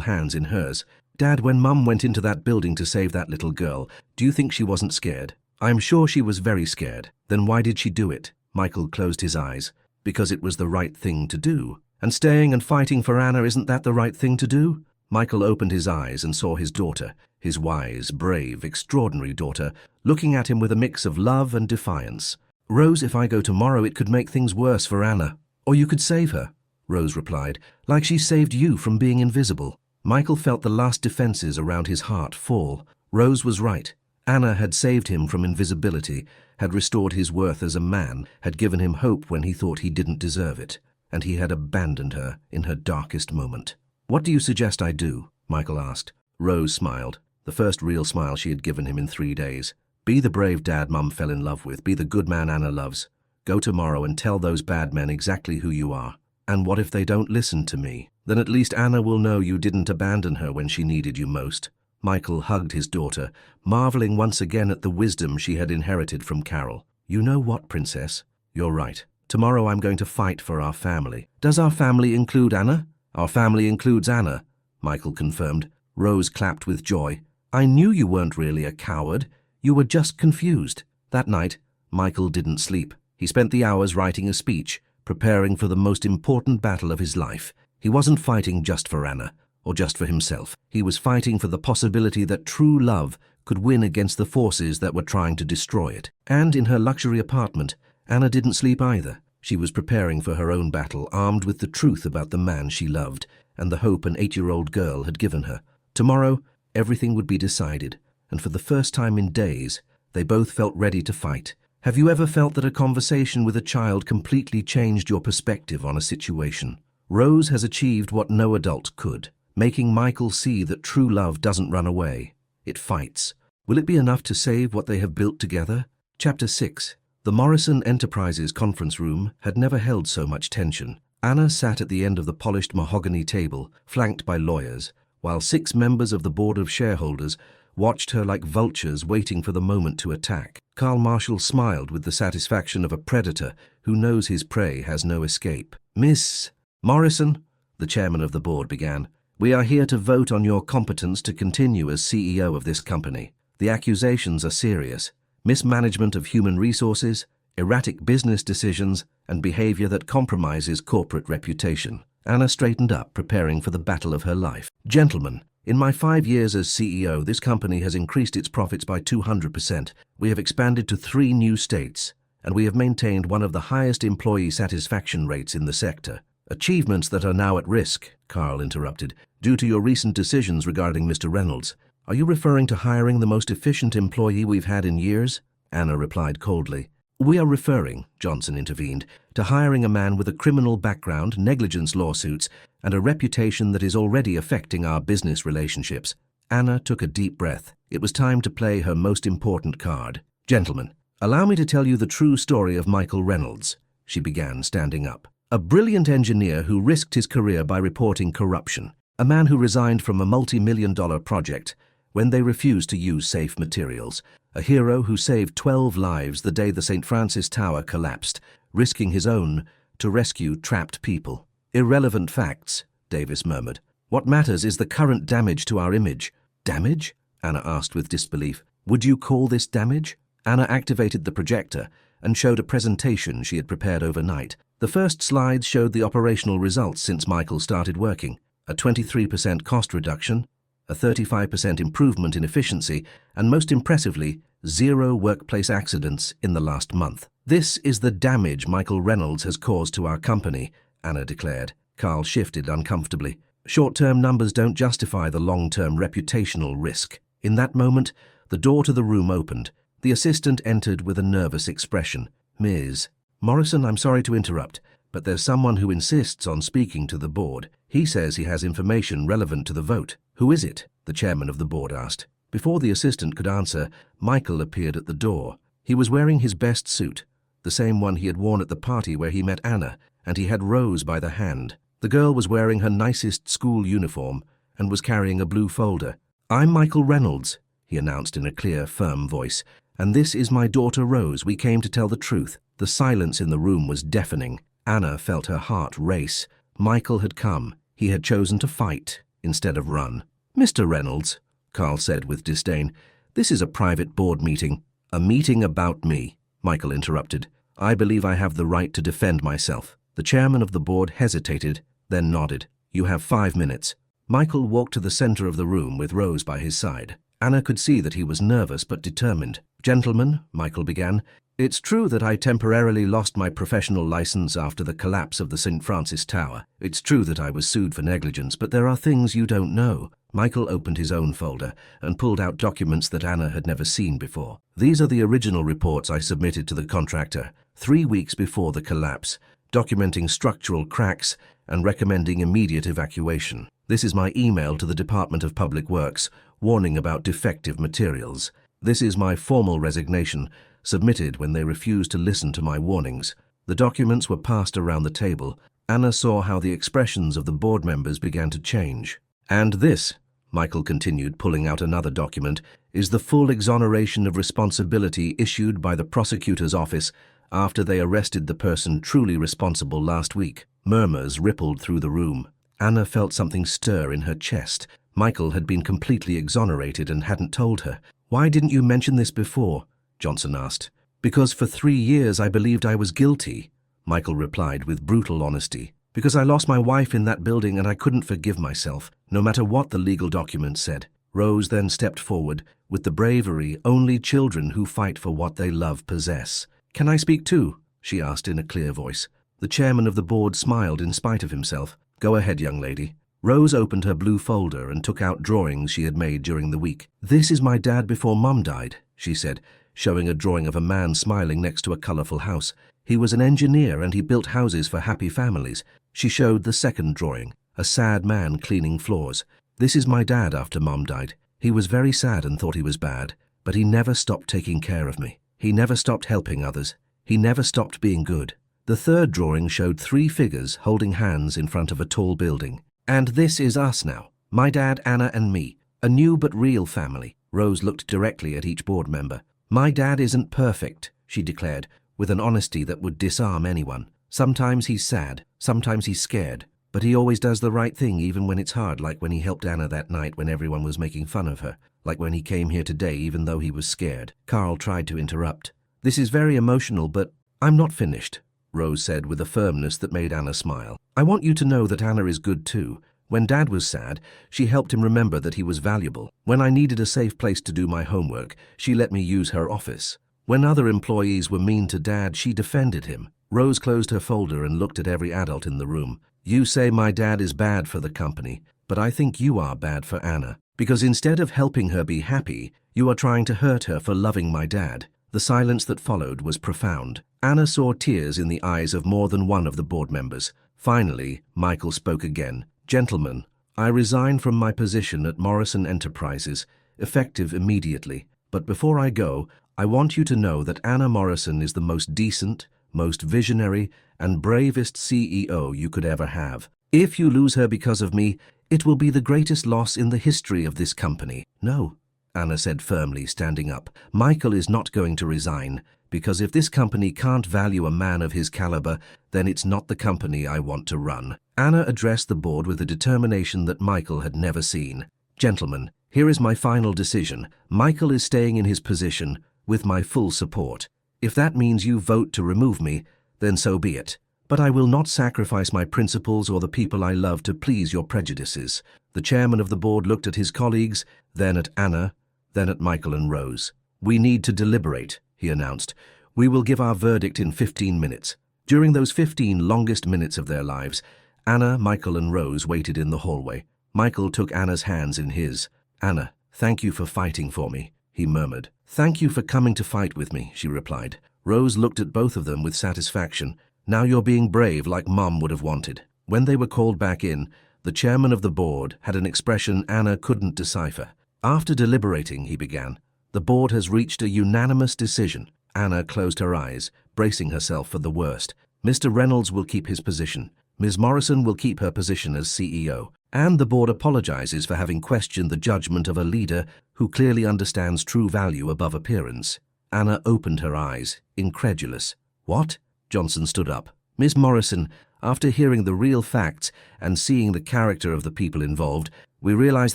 hands in hers. Dad, when Mum went into that building to save that little girl, do you think she wasn't scared? I'm sure she was very scared. Then why did she do it? Michael closed his eyes. Because it was the right thing to do. And staying and fighting for Anna, isn't that the right thing to do? Michael opened his eyes and saw his daughter, his wise, brave, extraordinary daughter, looking at him with a mix of love and defiance. Rose, if I go tomorrow, it could make things worse for Anna. Or you could save her, Rose replied, like she saved you from being invisible. Michael felt the last defenses around his heart fall. Rose was right. Anna had saved him from invisibility, had restored his worth as a man, had given him hope when he thought he didn't deserve it, and he had abandoned her in her darkest moment. What do you suggest I do? Michael asked. Rose smiled, the first real smile she had given him in 3 days. Be the brave dad Mum fell in love with. Be the good man Anna loves. Go tomorrow and tell those bad men exactly who you are. And what if they don't listen to me? Then at least Anna will know you didn't abandon her when she needed you most. Michael hugged his daughter, marveling once again at the wisdom she had inherited from Carol. You know what, Princess? You're right. Tomorrow I'm going to fight for our family. Does our family include Anna? Our family includes Anna, Michael confirmed. Rose clapped with joy. I knew you weren't really a coward. You were just confused. That night, Michael didn't sleep. He spent the hours writing a speech, preparing for the most important battle of his life. He wasn't fighting just for Anna, or just for himself. He was fighting for the possibility that true love could win against the forces that were trying to destroy it. And in her luxury apartment, Anna didn't sleep either. She was preparing for her own battle, armed with the truth about the man she loved and the hope an 8-year-old girl had given her. Tomorrow, everything would be decided, and for the first time in days, they both felt ready to fight. Have you ever felt that a conversation with a child completely changed your perspective on a situation? Rose has achieved what no adult could, making Michael see that true love doesn't run away. It fights. Will it be enough to save what they have built together? Chapter 6. The Morrison Enterprises conference room had never held so much tension. Anna sat at the end of the polished mahogany table, flanked by lawyers, while 6 members of the board of shareholders watched her like vultures waiting for the moment to attack. Carl Marshall smiled with the satisfaction of a predator who knows his prey has no escape. Miss Morrison, the chairman of the board began, we are here to vote on your competence to continue as CEO of this company. The accusations are serious. Mismanagement of human resources, erratic business decisions, and behavior that compromises corporate reputation. Anna straightened up, preparing for the battle of her life. Gentlemen, in my 5 years as CEO, this company has increased its profits by 200%. We have expanded to 3 new states, and we have maintained one of the highest employee satisfaction rates in the sector. Achievements that are now at risk, Carl interrupted, due to your recent decisions regarding Mr. Reynolds. Are you referring to hiring the most efficient employee we've had in years? Anna replied coldly. We are referring, Johnson intervened, to hiring a man with a criminal background, negligence lawsuits, and a reputation that is already affecting our business relationships. Anna took a deep breath. It was time to play her most important card. Gentlemen, allow me to tell you the true story of Michael Reynolds, she began, standing up. A brilliant engineer who risked his career by reporting corruption. A man who resigned from a multi-million-dollar project when they refused to use safe materials. A hero who saved 12 lives the day the St. Francis Tower collapsed, risking his own to rescue trapped people. Irrelevant facts, Davis murmured. What matters is the current damage to our image. Damage? Anna asked with disbelief. Would you call this damage? Anna activated the projector and showed a presentation she had prepared overnight. The first slides showed the operational results since Michael started working. A 23% cost reduction, a 35% improvement in efficiency, and most impressively, 0 workplace accidents in the last month. This is the damage Michael Reynolds has caused to our company, Anna declared. Carl shifted uncomfortably. Short-term numbers don't justify the long-term reputational risk. In that moment, the door to the room opened. The assistant entered with a nervous expression. Ms. Morrison, I'm sorry to interrupt, but there's someone who insists on speaking to the board. He says he has information relevant to the vote. Who is it? The chairman of the board asked. Before the assistant could answer, Michael appeared at the door. He was wearing his best suit, the same one he had worn at the party where he met Anna, and he had Rose by the hand. The girl was wearing her nicest school uniform and was carrying a blue folder. I'm Michael Reynolds, he announced in a clear, firm voice, And this is my daughter Rose. We came to tell the truth. The silence in the room was deafening. Anna felt her heart race. Michael had come. He had chosen to fight instead of run. "Mr. Reynolds," Carl said with disdain, "this is a private board meeting." "A meeting about me," Michael interrupted. "I believe I have the right to defend myself." The chairman of the board hesitated, then nodded. "You have 5 minutes." Michael walked to the center of the room with Rose by his side. Anna could see that he was nervous but determined. "Gentlemen," Michael began, "it's true that I temporarily lost my professional license after the collapse of the St. Francis Tower. It's true that I was sued for negligence, but there are things you don't know." Michael opened his own folder and pulled out documents that Anna had never seen before. "These are the original reports I submitted to the contractor 3 weeks before the collapse, documenting structural cracks and recommending immediate evacuation. This is my email to the Department of Public Works, warning about defective materials. This is my formal resignation, submitted when they refused to listen to my warnings." The documents were passed around the table. Anna saw how the expressions of the board members began to change. "And this," Michael continued, pulling out another document, "is the full exoneration of responsibility issued by the prosecutor's office after they arrested the person truly responsible last week." Murmurs rippled through the room. Anna felt something stir in her chest. Michael had been completely exonerated and hadn't told her. "Why didn't you mention this before?" Johnson asked. "Because for 3 years I believed I was guilty," Michael replied with brutal honesty. "Because I lost my wife in that building and I couldn't forgive myself, no matter what the legal documents said." Rose then stepped forward with the bravery only children who fight for what they love possess. "Can I speak too?" she asked in a clear voice. The chairman of the board smiled in spite of himself. "Go ahead, young lady." Rose opened her blue folder and took out drawings she had made during the week. "This is my dad before Mum died," she said, showing a drawing of a man smiling next to a colorful house. "He was an engineer and he built houses for happy families." She showed the second drawing, a sad man cleaning floors. "This is my dad after Mum died. He was very sad and thought he was bad, but he never stopped taking care of me. He never stopped helping others. He never stopped being good." The third drawing showed 3 figures holding hands in front of a tall building. "And this is us now. My dad, Anna, and me. A new but real family." Rose looked directly at each board member. "My dad isn't perfect," she declared, with an honesty that would disarm anyone. "Sometimes he's sad, sometimes he's scared, but he always does the right thing even when it's hard, like when he helped Anna that night when everyone was making fun of her, like when he came here today even though he was scared." Carl tried to interrupt. "This is very emotional, but I'm not finished," Rose said with a firmness that made Anna smile. "I want you to know that Anna is good too. When Dad was sad, she helped him remember that he was valuable. When I needed a safe place to do my homework, she let me use her office. When other employees were mean to Dad, she defended him." Rose closed her folder and looked at every adult in the room. "You say my dad is bad for the company, but I think you are bad for Anna. Because instead of helping her be happy, you are trying to hurt her for loving my dad." The silence that followed was profound. Anna saw tears in the eyes of more than one of the board members. Finally, Michael spoke again. "Gentlemen, I resign from my position at Morrison Enterprises, effective immediately. But before I go, I want you to know that Anna Morrison is the most decent, most visionary, and bravest CEO you could ever have. If you lose her because of me, it will be the greatest loss in the history of this company." "No," Anna said firmly, standing up. "Michael is not going to resign, because if this company can't value a man of his caliber, then it's not the company I want to run." Anna addressed the board with a determination that Michael had never seen. "Gentlemen, here is my final decision. Michael is staying in his position with my full support. If that means you vote to remove me, then so be it. But I will not sacrifice my principles or the people I love to please your prejudices." The chairman of the board looked at his colleagues, then at Anna, then at Michael and Rose. "We need to deliberate," he announced. "We will give our verdict in 15 minutes. During those 15 longest minutes of their lives, Anna, Michael, and Rose waited in the hallway. Michael took Anna's hands in his. "Anna, thank you for fighting for me," he murmured. "Thank you for coming to fight with me," she replied. Rose looked at both of them with satisfaction. "Now you're being brave like Mom would have wanted." When they were called back in, the chairman of the board had an expression Anna couldn't decipher. "After deliberating," he began, "the board has reached a unanimous decision." Anna closed her eyes, bracing herself for the worst. "Mr. Reynolds will keep his position. Ms. Morrison will keep her position as CEO. And the board apologizes for having questioned the judgment of a leader who clearly understands true value above appearance." Anna opened her eyes, incredulous. What? Johnson stood up. Miss Morrison, after hearing the real facts and seeing the character of the people involved, we realized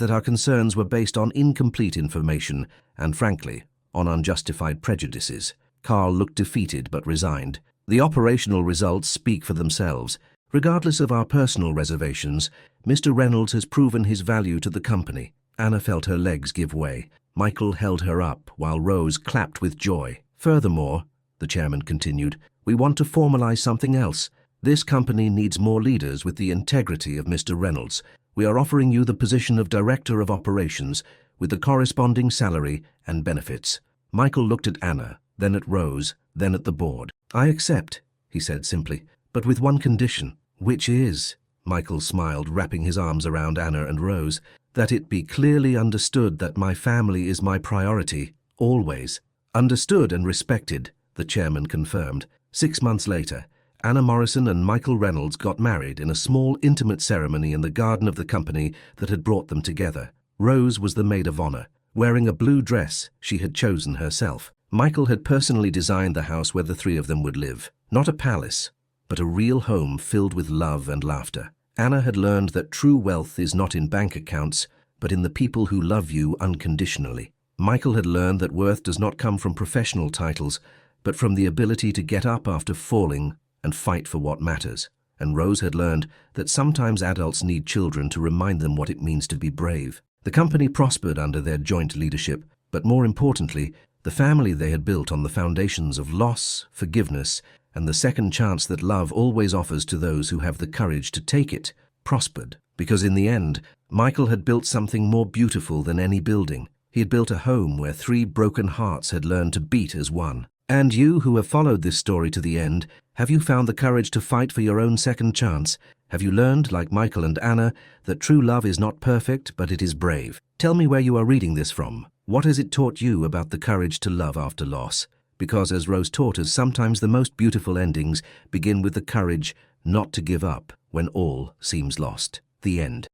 that our concerns were based on incomplete information and, frankly, on unjustified prejudices. Carl looked defeated but resigned. The operational results speak for themselves. Regardless of our personal reservations, Mr. Reynolds has proven his value to the company. Anna felt her legs give way. Michael held her up while Rose clapped with joy. Furthermore, the chairman continued, we want to formalize something else. This company needs more leaders with the integrity of Mr. Reynolds. We are offering you the position of Director of Operations with the corresponding salary and benefits. Michael looked at Anna, then at Rose, then at the board. I accept, he said simply, but with one condition. Which is, Michael smiled, wrapping his arms around Anna and Rose, that it be clearly understood that my family is my priority, always. Understood and respected, the chairman confirmed. 6 months later, Anna Morrison and Michael Reynolds got married in a small, intimate ceremony in the garden of the company that had brought them together. Rose was the maid of honor, wearing a blue dress she had chosen herself. Michael had personally designed the house where the three of them would live. Not a palace, but a real home filled with love and laughter. Anna had learned that true wealth is not in bank accounts, but in the people who love you unconditionally. Michael had learned that worth does not come from professional titles, but from the ability to get up after falling and fight for what matters. And Rose had learned that sometimes adults need children to remind them what it means to be brave. The company prospered under their joint leadership, but more importantly, the family they had built on the foundations of loss, forgiveness, and the second chance that love always offers to those who have the courage to take it, prospered. Because in the end, Michael had built something more beautiful than any building. He had built a home where 3 broken hearts had learned to beat as one. And you who have followed this story to the end, have you found the courage to fight for your own second chance? Have you learned, like Michael and Anna, that true love is not perfect, but it is brave? Tell me where you are reading this from. What has it taught you about the courage to love after loss? Because as Rose taught us, sometimes the most beautiful endings begin with the courage not to give up when all seems lost. The end.